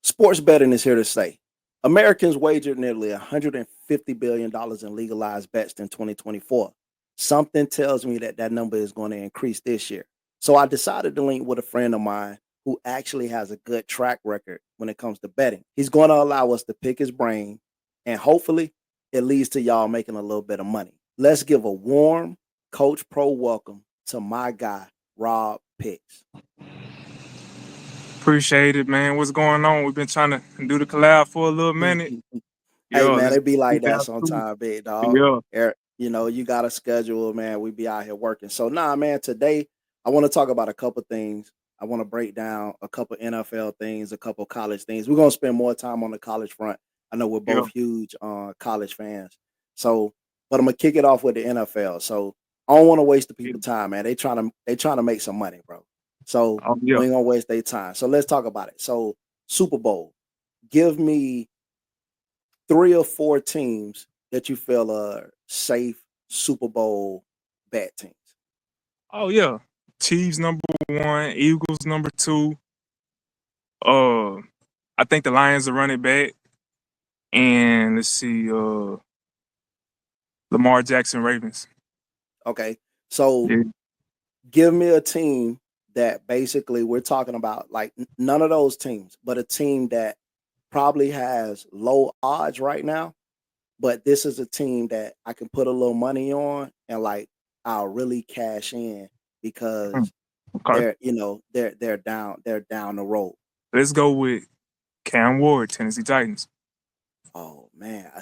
Sports betting is here to stay. Americans wagered nearly $150 billion in legalized bets in 2024. Something tells me that that number is going to increase this year. So I decided to link with a friend of mine who actually has a good track record when it comes to betting. He's going to allow us to pick his brain, and hopefully it leads to y'all making a little bit of money. Let's give a warm Coach Pro welcome to my guy, RodPickz. Appreciate it, man. What's going on? We've been trying to do the collab for a little minute. Hey Yo, man, this it be like that 2002. sometimes, big dog. Yeah, You got a schedule, man. We be out here working. So man, today I want to talk about a couple things. I want to break down a couple NFL things, a couple college things. We're gonna spend more time on the college front. I know we're yeah. both huge college fans. So, but I'm gonna kick it off with the NFL. So I don't want to waste the people time, man. They trying to make some money, bro. So Yeah. we ain't gonna waste their time. So let's talk about it. So Super Bowl. Give me 3 or 4 teams that you feel are safe Super Bowl bet teams. Oh yeah. Chiefs #1, Eagles #2. I think the Lions are running back. And let's see, Lamar Jackson Ravens. Okay. So Yeah. give me a team that basically we're talking about like none of those teams, but a team that probably has low odds right now. But this is a team that I can put a little money on and like I'll really cash in because Okay. they're down the road. Let's go with Cam Ward, Tennessee Titans. Oh man,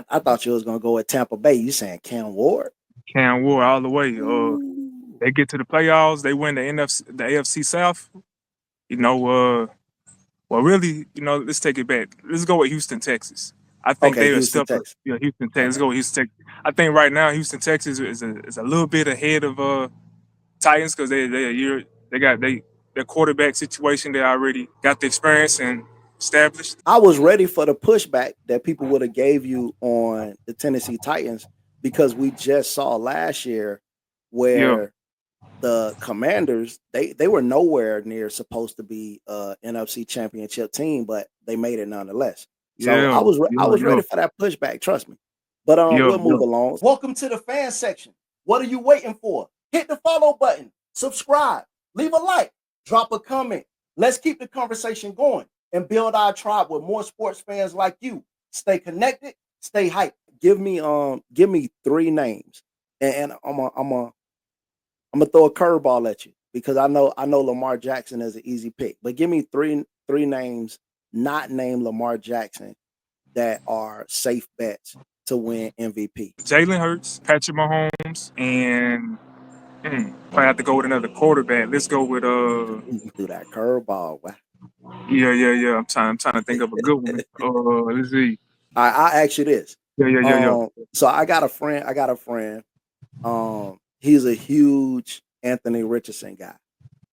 I thought you was gonna go with Tampa Bay. You saying Cam Ward? Cam Ward all the way. Ooh. They get to the playoffs, they win the AFC South. Well, really, let's take it back. Let's go with Houston, Texas. I think Okay, they are Houston, still, Texas. Houston, Texas. Let's Okay, go with Houston, Texas. I think right now Houston, Texas is a little bit ahead of Titans because they got their quarterback situation. They already got the experience and established. I was ready for the pushback that people would have gave you on the Tennessee Titans because we just saw last year Yeah, where the Commanders they were nowhere near supposed to be a NFC Championship team, but they made it nonetheless. So yeah, I was yeah, ready for that pushback. Trust me. But yeah, we'll yeah. move along. Welcome to the fan section. What are you waiting for? Hit the follow button, subscribe, leave a like, drop a comment. Let's keep the conversation going and build our tribe with more sports fans like you. Stay connected, stay hyped. Give me 3 names, and I'm gonna throw a curveball at you because I know Lamar Jackson is an easy pick, but give me three names not named Lamar Jackson that are safe bets to win MVP. Jalen Hurts, Patrick Mahomes, and if I have to go with another quarterback, let's go with Do that curveball. Wow. yeah. I'm trying to think of a good one. Let's see. I ask you this. Yeah. So I got a friend. He's a huge Anthony Richardson guy.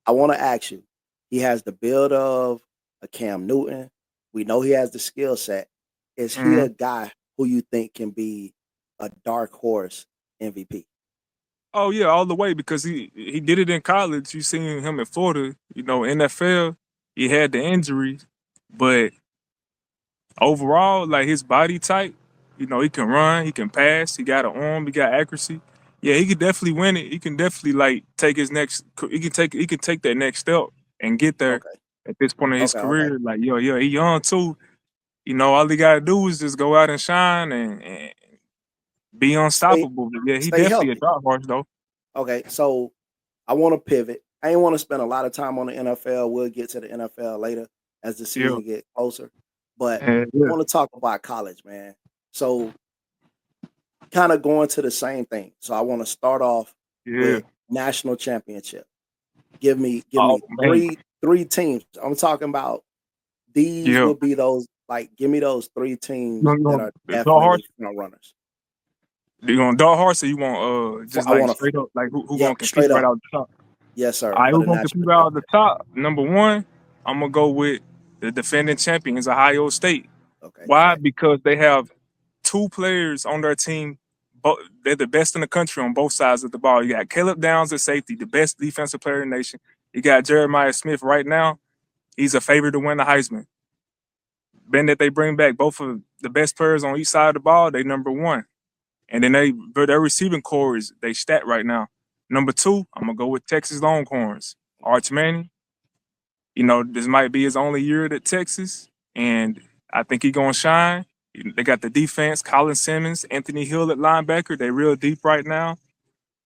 I want to ask you. He has the build of a Cam Newton. We know he has the skill set. Is he Mhm. a guy who you think can be a dark horse MVP? Oh yeah, all the way because he did it in college. You seen him in Florida. NFL, he had the injuries, but overall, like his body type, he can run, he can pass, he got an arm, he got accuracy. Yeah, he could definitely win it. He can definitely like take his next. He can take that next step and get there Okay. at this point in his Okay. career. Like yeah, he young too. All he gotta do is just go out and shine and be Stay unstoppable. But yeah, he stay definitely a healthy. dark horse though. Okay. So I want to pivot. I ain't want to spend a lot of time on the NFL. We'll get to the NFL later as the Yeah, season get closer. But I yeah, want to talk about college, man. So kind of going to the same thing. So I want to start off yeah. with national championship. Give Oh me man, three teams. I'm talking about these yeah. would be those like give me those 3 teams You that want are dark horse? definitely front runners. You want dark horse or you want For just I like want to straight up like who yep, gonna compete straight right up. out the top? Yes, sir, All right, for who the gonna national compete right out the championship. top? #1, I'm gonna go with the defending champions, Ohio State. Okay, Why? fact. Because they have 2 players on their team. They're the best in the country on both sides of the ball. You got Caleb Downs at safety, the best defensive player in the nation. You got Jeremiah Smith right now. He's a favorite to win the Heisman. Being that they bring back both of the best players on each side of the ball, they number one. And then their receiving core is they stat right now. Number two, I'm gonna go with Texas Longhorns. Arch Manning. You know, this might be his only year at Texas, and I think he gonna shine. They got the defense, Colin Simmons, Anthony Hill at linebacker. They real deep right now.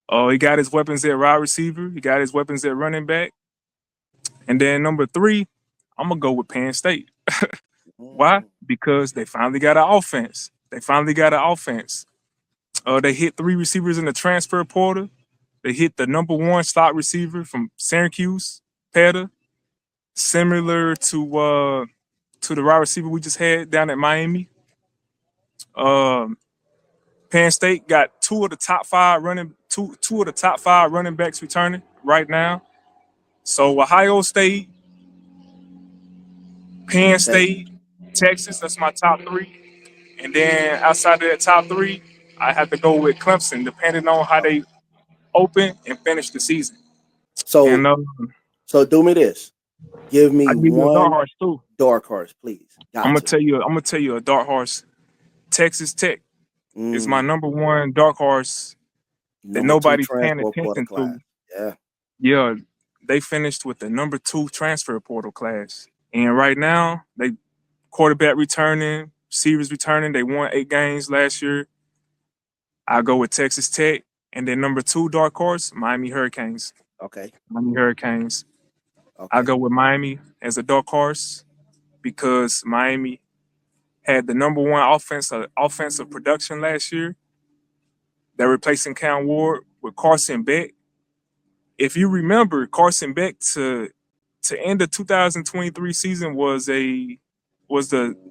Oh, he got his weapons at wide receiver. He got his weapons at running back. And then number three, I'm gonna go with Penn State. Why? Because they finally got an offense. They finally got an offense. They hit 3 receivers in the transfer portal. They hit the number 1 slot receiver from Syracuse, Petta, similar to the wide receiver we just had down at Miami. Penn State got two of the top five running backs returning right now. So Ohio State, Penn State, Texas, that's my top 3. And then outside of that top 3, I have to go with Clemson, depending on how they open and finish the season. So, And so do me this. Give me I give you a dark one horse too. dark horse, please. I'm gonna tell you a dark horse. Texas Tech is my number 1 dark horse that nobody's paying attention to. Yeah, they finished with the number 2 transfer portal class, and right now they quarterback returning, receivers returning. They won 8 games last year. I go with Texas Tech, and then number 2 dark horse, Miami Hurricanes. Okay. Miami Hurricanes. Okay. I go with Miami as a dark horse because Miami had the number 1 offensive production last year. They're replacing Cam Ward with Carson Beck. If you remember, Carson Beck to end the 2023 season was the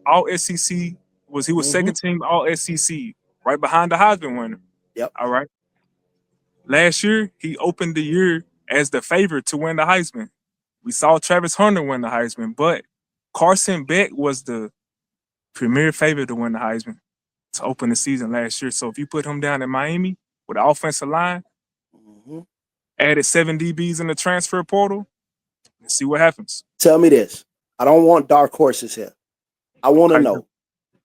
All SEC. He was second team All SEC, right behind the Heisman winner. Yep. All right. Last year, he opened the year as the favorite to win the Heisman. We saw Travis Hunter win the Heisman, but Carson Beck was the premier favorite to win the Heisman to open the season last year. So if you put him down in Miami with the offensive line, added 7 DBs in the transfer portal, let's see what happens. Tell me this. I don't want dark horses here. I want to know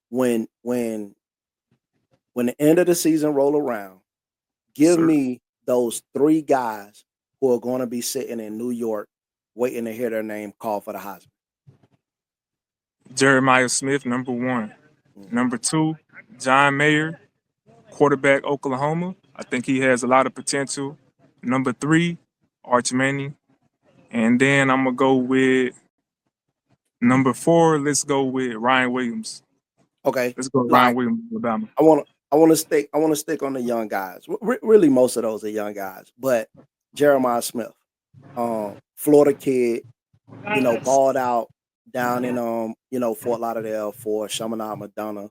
when the end of the season roll around, give me those 3 guys who are going to be sitting in New York waiting to hear their name called for the Heisman. Jeremiah Smith, number 1. Number 2, John Mayer, quarterback, Oklahoma. I think he has a lot of potential. Number 3, Arch Manning. And then I'm going to go with number 4. Let's go with Ryan Williams. Okay. Let's go with Ryan Williams, Alabama. I want to stick on the young guys. Really, most of those are young guys. But Jeremiah Smith, Florida kid, balled out down in Fort Lauderdale for Chaminade Madonna.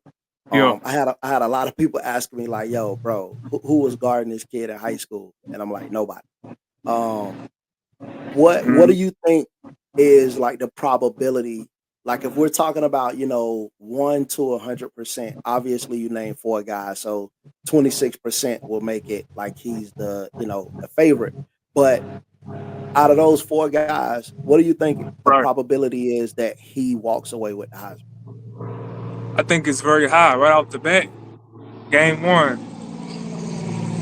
I had a lot of people asking me like, "Yo, bro, who was guarding this kid in high school?" And I'm like, nobody. What do you think is like the probability? Like if we're talking about 1 to 100%, obviously you name 4 guys, so 26% will make it like he's the the favorite. But out of those 4 guys, what do you think the probability is that he walks away with the Heisman? I think it's very high right off the bat. Game 1,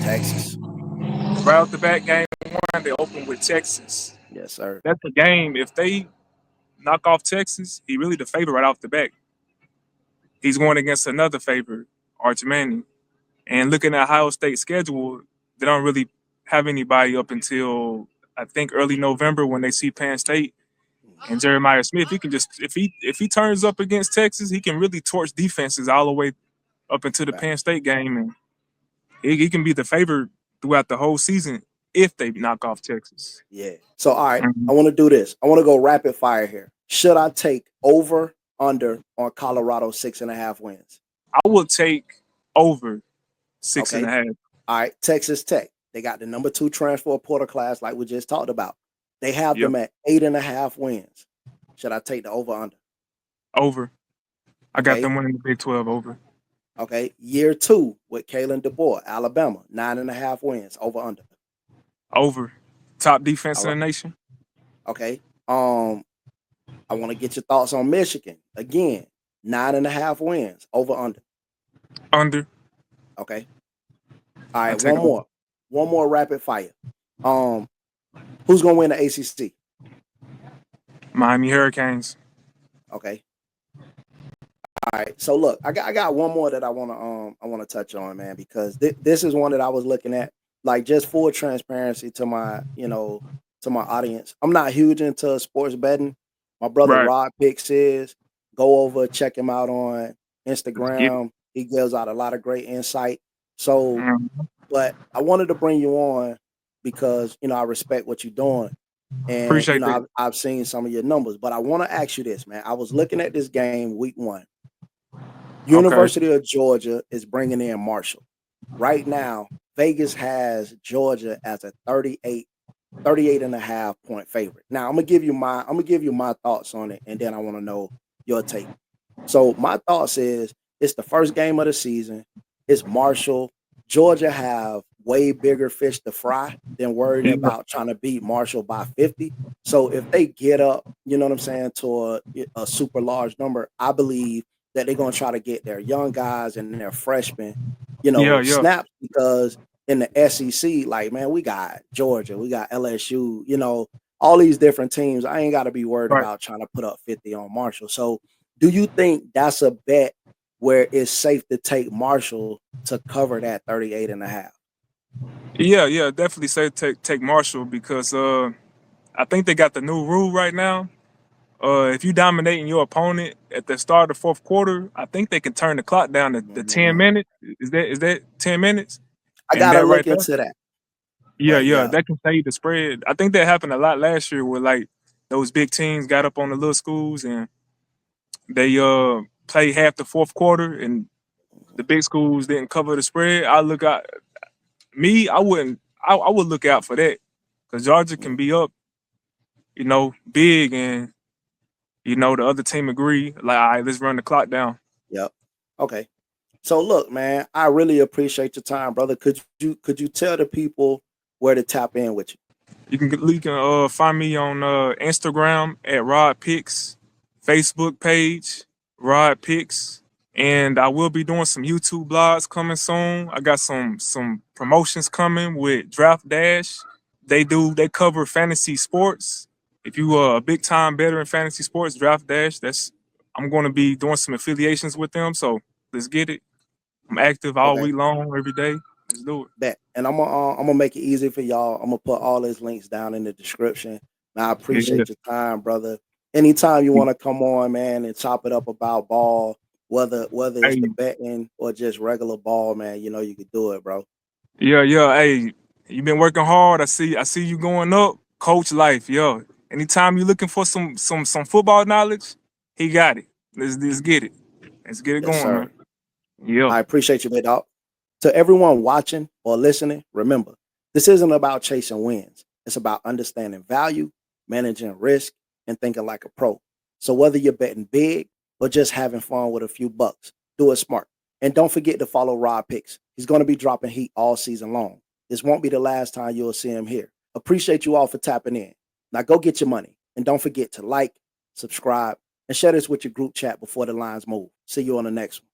Texas. Right off the bat, game 1, they open with Texas. Yes, sir. That's a game. If they knock off Texas, he really the favorite right off the bat. He's going against another favorite, Arch Manning. And looking at Ohio State's schedule, they don't really have anybody up until I think early November when they see Penn State and Jeremiah Smith. He can just if he turns up against Texas, he can really torch defenses all the way up into the Penn State game, and he can be the favorite throughout the whole season if they knock off Texas. Yeah. So all right, I want to do this. I want to go rapid fire here. Should I take over, under on Colorado 6.5 wins? I will take over 6.5. All right, Texas Tech. They got the number 2 transfer portal class, like we just talked about. They have them at 8.5 wins. Should I take the over, under? Over. I got them winning the Big 12 over. Okay. Year 2 with Kalen DeBoer, Alabama, 9.5 wins, over, under. Over. Top defense in the nation. Okay. I want to get your thoughts on Michigan. Again, 9.5 wins. Over under. Under. Okay. All I right. take One it. more. One more rapid fire. Who's gonna win the ACC? Miami Hurricanes. Okay. All right. So look, I got one more that I wanna touch on, man, because this is one that I was looking at. Like, just full transparency to my to my audience. I'm not huge into sports betting. My brother Right. RodPickz is. Go over, check him out on Let's get it. Instagram. He gives out a lot of great insight. So, Mhm. but I wanted to bring you on because I respect what you're doing. And Appreciate that. I've seen some of your numbers, but I want to ask you this, man. I was looking at this game week 1. Okay. University of Georgia is bringing in Marshall. Right now, Vegas has Georgia as a 38.5 point favorite. Now, I'm gonna give you my thoughts on it, and then I want to know your take. So my thoughts is it's the first game of the season. It's Marshall. Georgia have way bigger fish to fry than worried Yeah. about trying to beat Marshall by 50. So if they get up, you know what I'm saying, to a super large number, I believe that they're gonna try to get their young guys and their freshmen, Yeah. Yeah. snaps, because in the SEC, like, man, we got Georgia, we got LSU, all these different teams. I ain't got to be worried Right. about trying to put up 50 on Marshall. So do you think that's a bet where it's safe to take Marshall to cover that 38.5? Yeah. Yeah. Definitely say take Marshall because I think they got the new rule right now. If you dominating your opponent at the start of the fourth quarter, I think they can turn the clock down to 10 Mm, minutes. Is that 10 minutes? I And gotta that right look there, into that. yeah, But yeah, yeah, that can save the spread. I think that happened a lot last year where like those big teams got up on the little schools and they played half the fourth quarter and the big schools didn't cover the spread. I wouldn't I would look out for that because Georgia mm, can be up, big and the other team agree, like, all right, let's run the clock down. yep. Okay. So look, man, I really appreciate your time, brother. Could you tell the people where to tap in with you? You can find me on Instagram at RodPickz, Facebook page RodPickz, and I will be doing some YouTube blogs coming soon. I got some promotions coming with Draft Dash. They cover fantasy sports. If you are a big time bettor in fantasy sports, Draft Dash, I'm going to be doing some affiliations with them. So let's get it. I'm active all Okay. week long, every day. Let's do it. Bet. And I'm gonna make it easy for y'all. I'm gonna put all his links down in the description. Now I Yeah. appreciate your time, brother. Anytime you want to come on, man, and chop it up about ball, whether it's the Hey, betting or just regular ball, man, you could do it, bro. yeah, yeah. Hey, you been working hard. I see you going up. Coach life, yo. Anytime you're looking for some football knowledge, he got it. Let's get it. Let's get it Yes, going, man. sir. Yeah. I appreciate you, big dog. To everyone watching or listening, remember, this isn't about chasing wins. It's about understanding value, managing risk, and thinking like a pro. So whether you're betting big or just having fun with a few bucks, do it smart. And don't forget to follow RodPickz. He's going to be dropping heat all season long. This won't be the last time you'll see him here. Appreciate you all for tapping in. Now go get your money. And don't forget to like, subscribe, and share this with your group chat before the lines move. See you on the next one.